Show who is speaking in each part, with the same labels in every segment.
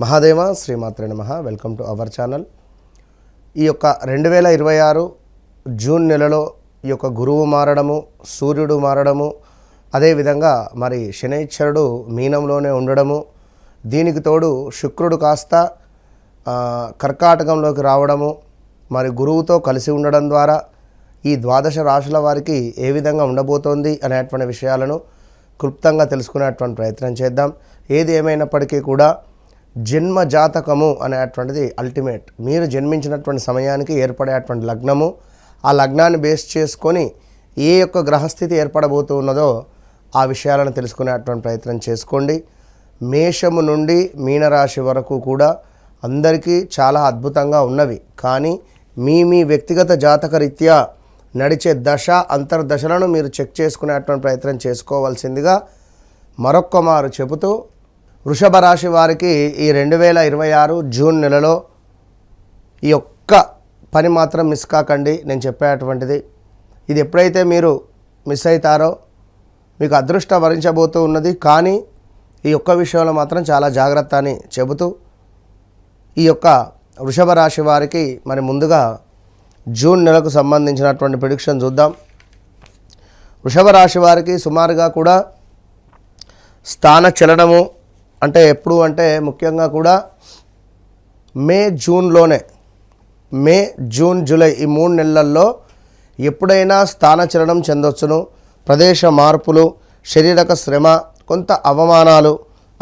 Speaker 1: మహాదేవ శ్రీమాత్రే నమః. Welcome to our channel. ఈ యొక్క 2026 జూన్ నెలలో ఈ యొక్క గురువు మారడము, సూర్యుడు మారడము, అదేవిధంగా మరి శనైశ్వరుడు మీనంలోనే ఉండడము, దీనికి తోడు శుక్రుడు కాస్త కర్కాటకంలోకి రావడము, మరి గురువుతో కలిసి ఉండడం ద్వారా ఈ ద్వాదశ రాశుల వారికి ఏ విధంగా ఉండబోతోంది అనేటువంటి విషయాలను క్లుప్తంగా తెలుసుకునేటువంటి ప్రయత్నం చేద్దాం. ఏది ఏమైనప్పటికీ కూడా జన్మ జాతకము అనేటువంటిది అల్టిమేట్. మీరు జన్మించినటువంటి సమయానికి ఏర్పడేటువంటి లగ్నము, ఆ లగ్నాన్ని బేస్ చేసుకొని ఏ యొక్క గ్రహస్థితి ఏర్పడబోతూ ఉన్నదో ఆ విషయాలను తెలుసుకునేటువంటి ప్రయత్నం చేసుకోండి. మేషము నుండి మీనరాశి వరకు కూడా అందరికీ చాలా అద్భుతంగా ఉన్నవి. కానీ మీ వ్యక్తిగత జాతక రీత్యా నడిచే దశ అంతర్దశలను మీరు చెక్ చేసుకునేటువంటి ప్రయత్నం చేసుకోవాల్సిందిగా మరొక్క మారు చెబుతూ, వృషభ రాశి వారికి ఈ 2026 జూన్ నెలలో ఈ ఒక్క పని మాత్రం మిస్ కాకండి. నేను చెప్పేటువంటిది ఇది ఎప్పుడైతే మీరు మిస్ అవుతారో మీకు అదృష్టం వరించబోతూ ఉన్నది. కానీ ఈ ఒక్క విషయంలో మాత్రం చాలా జాగ్రత్త అని చెబుతూ, ఈ యొక్క వృషభ రాశి వారికి మరి ముందుగా జూన్ నెలకు సంబంధించినటువంటి ప్రిడిక్షన్ చూద్దాం. వృషభ రాశి వారికి సుమారుగా కూడా స్థాన చలనము అంటే ఎప్పుడు అంటే ముఖ్యంగా కూడా మే జూన్ జూలై ఈ 3 నెలల్లో ఎప్పుడైనా స్థానచలనం చెందొచ్చును. ప్రదేశ మార్పులు, శారీరక శ్రమ, కొంత అవమానాలు,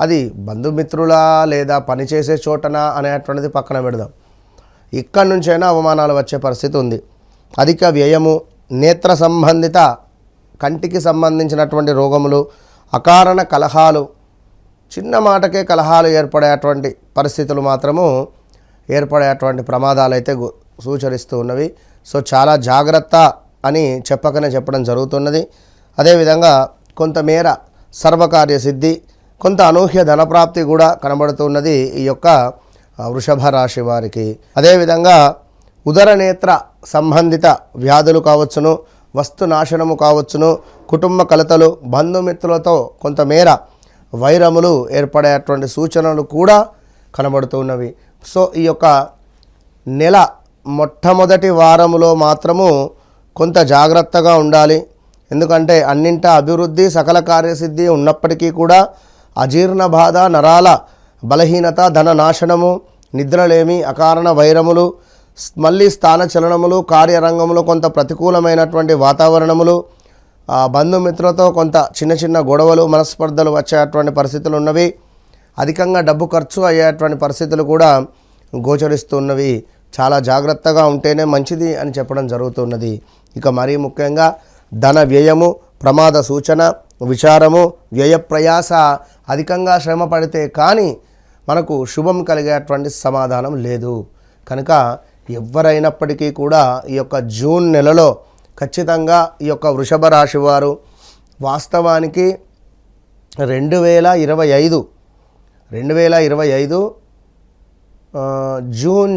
Speaker 1: అది బంధుమిత్రుల లేదా పనిచేసే చోటనా అనేటువంటిది పక్కన పెడదాం. ఇక్కడి నుంచైనా అవమానాలు వచ్చే పరిస్థితి ఉంది. అధిక వ్యయము, నేత్ర సంబంధిత కంటికి సంబంధించినటువంటి రోగములు, అకారణ కలహాలు, చిన్న మాటకే కలహాలు ఏర్పడేటువంటి పరిస్థితులు మాత్రము ఏర్పడేటువంటి ప్రమాదాలు అయితే సూచరిస్తూ ఉన్నవి. సో చాలా జాగ్రత్త అని చెప్పడం జరుగుతున్నది. అదేవిధంగా కొంతమేర సర్వకార్య సిద్ధి, కొంత అనూహ్య ధనప్రాప్తి కూడా కనబడుతున్నది ఈ యొక్క వృషభ రాశి వారికి. అదేవిధంగా ఉదర నేత్ర సంబంధిత వ్యాధులు కావచ్చును, వస్తు నాశనము కావచ్చును, కుటుంబ కలతలు, బంధుమిత్రులతో కొంతమేర వైరములు ఏర్పడేటువంటి సూచనలు కూడా కనబడుతున్నవి. సో ఈ యొక్క నెల మొట్టమొదటి వారములో మాత్రము కొంత జాగ్రత్తగా ఉండాలి. ఎందుకంటే అన్నింటా అభివృద్ధి, సకల కార్యసిద్ధి ఉన్నప్పటికీ కూడా అజీర్ణ బాధ, నరాల బలహీనత, ధన నాశనము, నిద్రలేమి, అకారణ వైరములు, మళ్ళీ స్థాన చలనములు, కార్యరంగములు కొంత ప్రతికూలమైనటువంటి వాతావరణములు, బంధుమిత్రులతో కొంత చిన్న గొడవలు, మనస్పర్ధలు వచ్చేటువంటి పరిస్థితులు ఉన్నవి. అధికంగా డబ్బు ఖర్చు అయ్యేటువంటి పరిస్థితులు కూడా గోచరిస్తున్నవి. చాలా జాగ్రత్తగా ఉంటేనే మంచిది అని చెప్పడం జరుగుతున్నది. ఇక మరీ ముఖ్యంగా ధన వ్యయము, ప్రమాద సూచన, విచారము, వ్యయ ప్రయాస, అధికంగా శ్రమ పడితే కానీ మనకు శుభం కలిగేటువంటి సమాధానం లేదు. కనుక ఎవరైనప్పటికీ కూడా ఈ యొక్క జూన్ నెలలో ఖచ్చితంగా ఈ యొక్క వృషభ రాశి వారు వాస్తవానికి 2025 జూన్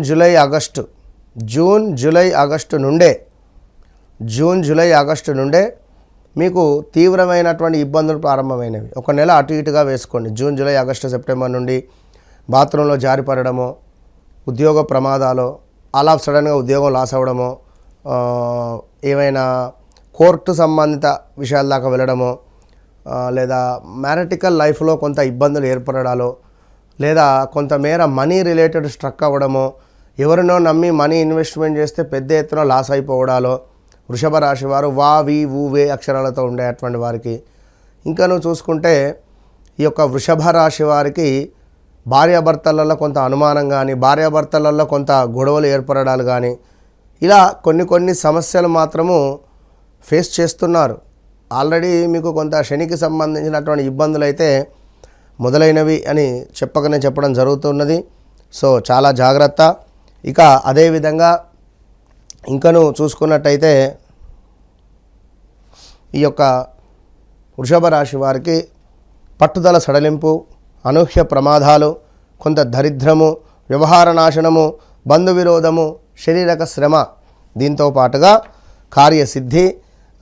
Speaker 1: జూలై ఆగస్టు నుండే మీకు తీవ్రమైనటువంటి ఇబ్బందులు ప్రారంభమైనవి. ఒక నెల అటు ఇటుగా వేసుకోండి. జూన్ జూలై ఆగస్టు సెప్టెంబర్ నుండి బాత్రూంలో జారిపడడము, ఉద్యోగ ప్రమాదాలు, ఆల్ ఆఫ్ సడన్గా ఉద్యోగం లాస్ అవ్వడము, ఏమైనా కోర్టు సంబంధిత విషయాల దాకా వెళ్ళడము, లేదా మ్యారిటికల్ లైఫ్లో కొంత ఇబ్బందులు ఏర్పడడాలు, లేదా కొంతమేర మనీ రిలేటెడ్ స్ట్రక్ అవ్వడము, ఎవరినో నమ్మి మనీ ఇన్వెస్ట్మెంట్ చేస్తే పెద్ద ఎత్తున లాస్ అయిపోవడాలు వృషభ రాశి వారు వా వి ఊ వే అక్షరాలతో ఉండేటువంటి వారికి. ఇంకా నువ్వు చూసుకుంటే ఈ యొక్క వృషభ రాశి వారికి భార్యాభర్తలలో కొంత అనుమానం కానీ, భార్యాభర్తలలో కొంత గొడవలు ఏర్పడడాలు కానీ, ఇలా కొన్ని సమస్యలు మాత్రము ఫేస్ చేస్తున్నారు. ఆల్రెడీ మీకు కొంత శనికి సంబంధించినటువంటి ఇబ్బందులు అయితే మొదలైనవి అని చెప్పడం జరుగుతున్నది. సో చాలా జాగ్రత్త. ఇక అదేవిధంగా ఇంకను చూసుకున్నట్టయితే ఈ యొక్క వృషభ రాశి వారికి పట్టుదల సడలింపు, అనూహ్య ప్రమాదాలు, కొంత దరిద్రము, వ్యవహార నాశనము, బంధు విరోధము, శారీరక శ్రమ, దీంతో పాటుగా కార్యసిద్ధి,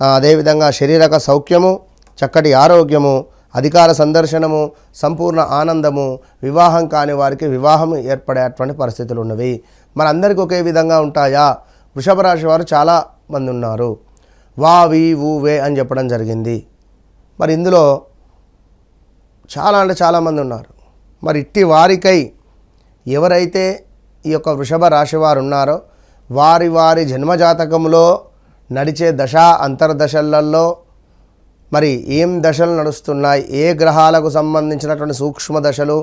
Speaker 1: అదేవిధంగా శారీరక సౌఖ్యము, చక్కటి ఆరోగ్యము, అధికార సందర్శనము, సంపూర్ణ ఆనందము, వివాహం కాని వారికి వివాహం ఏర్పడేటువంటి పరిస్థితులు ఉన్నవి. మరి అందరికీ ఒకే విధంగా ఉంటాయా? వృషభ రాశి వారు చాలా మంది ఉన్నారు. వా వి ఊ వే అని చెప్పడం జరిగింది. మరి ఇందులో చాలా అంటే చాలామంది ఉన్నారు. మరి ఇట్టి వారికై ఎవరైతే ఈ యొక్క వృషభ రాశి వారు ఉన్నారో వారి వారి జన్మజాతకంలో నడిచే దశ అంతర్దశలలో మరి ఏం దశలు నడుస్తున్నాయి, ఏ గ్రహాలకు సంబంధించినటువంటి సూక్ష్మ దశలు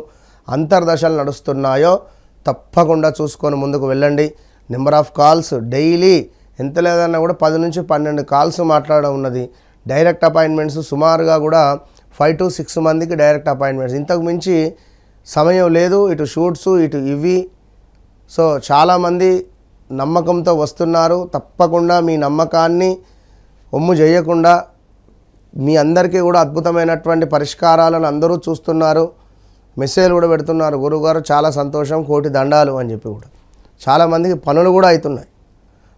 Speaker 1: అంతర్దశలు నడుస్తున్నాయో తప్పకుండా చూసుకొని ముందుకు వెళ్ళండి. నెంబర్ ఆఫ్ కాల్స్ డైలీ ఎంత లేదన్నా కూడా 10 నుంచి 12 కాల్స్ మాట్లాడడం ఉన్నది. డైరెక్ట్ అపాయింట్మెంట్స్ సుమారుగా కూడా 5 to 6 మందికి డైరెక్ట్ అపాయింట్మెంట్స్. ఇంతకు మించి సమయం లేదు. ఇటు షూట్స్ ఇటు ఇవి. సో చాలామంది నమ్మకంతో వస్తున్నారు. తప్పకుండా మీ నమ్మకాన్ని ఒమ్ము చేయకుండా మీ అందరికీ కూడా అద్భుతమైనటువంటి పరిష్కారాలను అందరూ చూస్తున్నారు. మెసేజ్లు కూడా పెడుతున్నారు, గురువుగారు చాలా సంతోషం, కోటి దండాలు అని చెప్పి కూడా. చాలామందికి పనులు కూడా అవుతున్నాయి.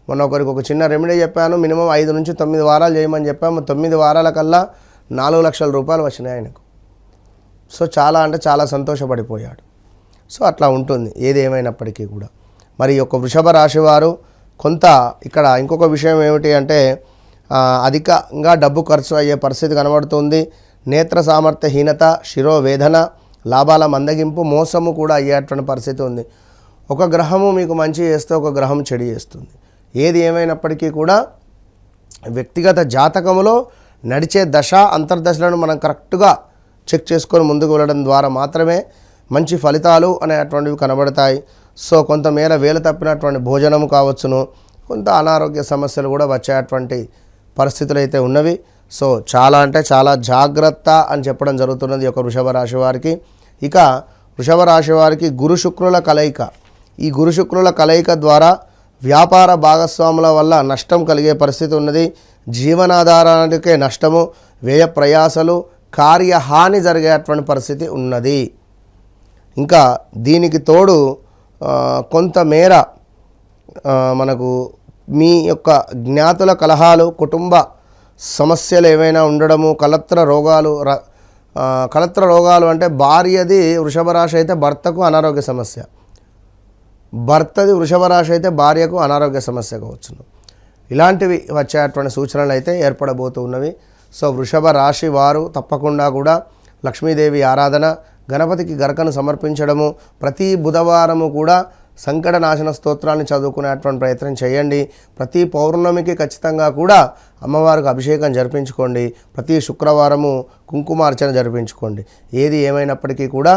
Speaker 1: మొన్న ఒకరికి ఒక చిన్న రెమెడీ చెప్పాను, మినిమం 5 నుంచి 9 వారాలు చేయమని చెప్పాము. 9 వారాల కల్లా 4 లక్షల రూపాయలు వచ్చినాయి ఆయనకు. సో చాలా అంటే చాలా సంతోషపడిపోయాడు. సో అట్లా ఉంటుంది ఏది ఏమైనప్పటికీ కూడా. మరి ఈ యొక్క వృషభ రాశి వారు కొంత ఇక్కడ ఇంకొక విషయం ఏమిటి అంటే అధికంగా డబ్బు ఖర్చు అయ్యే పరిస్థితి కనబడుతుంది. నేత్ర సామర్థ్యహీనత, శిరోవేదన, లాభాల మందగింపు, మోసము కూడా అయ్యేటువంటి పరిస్థితి ఉంది. ఒక గ్రహము మీకు మంచి చేస్తే ఒక గ్రహం చెడు చేస్తుంది. ఏది ఏమైనప్పటికీ కూడా వ్యక్తిగత జాతకములో నడిచే దశ అంతర్దశలను మనం కరెక్ట్గా చెక్ చేసుకొని ముందుకు వెళ్ళడం ద్వారా మాత్రమే మంచి ఫలితాలు అనేటువంటివి కనబడతాయి. సో కొంతమేర వేలు తప్పినటువంటి భోజనము కావచ్చును, కొంత అనారోగ్య సమస్యలు కూడా వచ్చేటువంటి పరిస్థితులు అయితే ఉన్నవి. సో చాలా అంటే చాలా జాగ్రత్త అని చెప్పడం జరుగుతున్నది ఒక వృషభ రాశి వారికి. ఇక వృషభ రాశి వారికి గురు శుక్రుల కలయిక, ఈ గురు శుక్రుల కలయిక ద్వారా వ్యాపార భాగస్వాముల వల్ల నష్టం కలిగే పరిస్థితి ఉన్నది. జీవనాధారానికే నష్టము, వ్యయ ప్రయాసలు, కార్యహాని జరిగేటువంటి పరిస్థితి ఉన్నది. ఇంకా దీనికి తోడు కొంతమేర మనకు మీ యొక్క జ్ఞాతుల కలహాలు, కుటుంబ సమస్యలు ఏమైనా ఉండడము, కలత్ర రోగాలు అంటే భార్యది వృషభ రాశి అయితే భర్తకు అనారోగ్య సమస్య, భర్తది వృషభ రాశి అయితే భార్యకు అనారోగ్య సమస్య కావచ్చును. ఇలాంటివి వచ్చేటువంటి సూచనలు అయితే ఏర్పడబోతూ ఉన్నవి. సో వృషభ రాశి వారు తప్పకుండా కూడా లక్ష్మీదేవి ఆరాధన, గణపతికి గరకను సమర్పించడము, ప్రతి బుధవారము కూడా సంకట నాశన స్తోత్రాన్ని చదువుకునేటువంటి ప్రయత్నం చేయండి. ప్రతి పౌర్ణమికి ఖచ్చితంగా కూడా అమ్మవారికి అభిషేకం జరిపించుకోండి. ప్రతి శుక్రవారము కుంకుమార్చన జరిపించుకోండి. ఏది ఏమైనప్పటికీ కూడా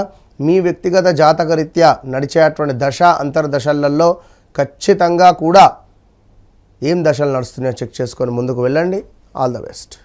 Speaker 1: మీ వ్యక్తిగత జాతకరీత్యా నడిచేటువంటి దశ అంతర్దశలలో ఖచ్చితంగా కూడా ఏం దశలు నడుస్తున్నాయో చెక్ చేసుకొని ముందుకు వెళ్ళండి. All the best.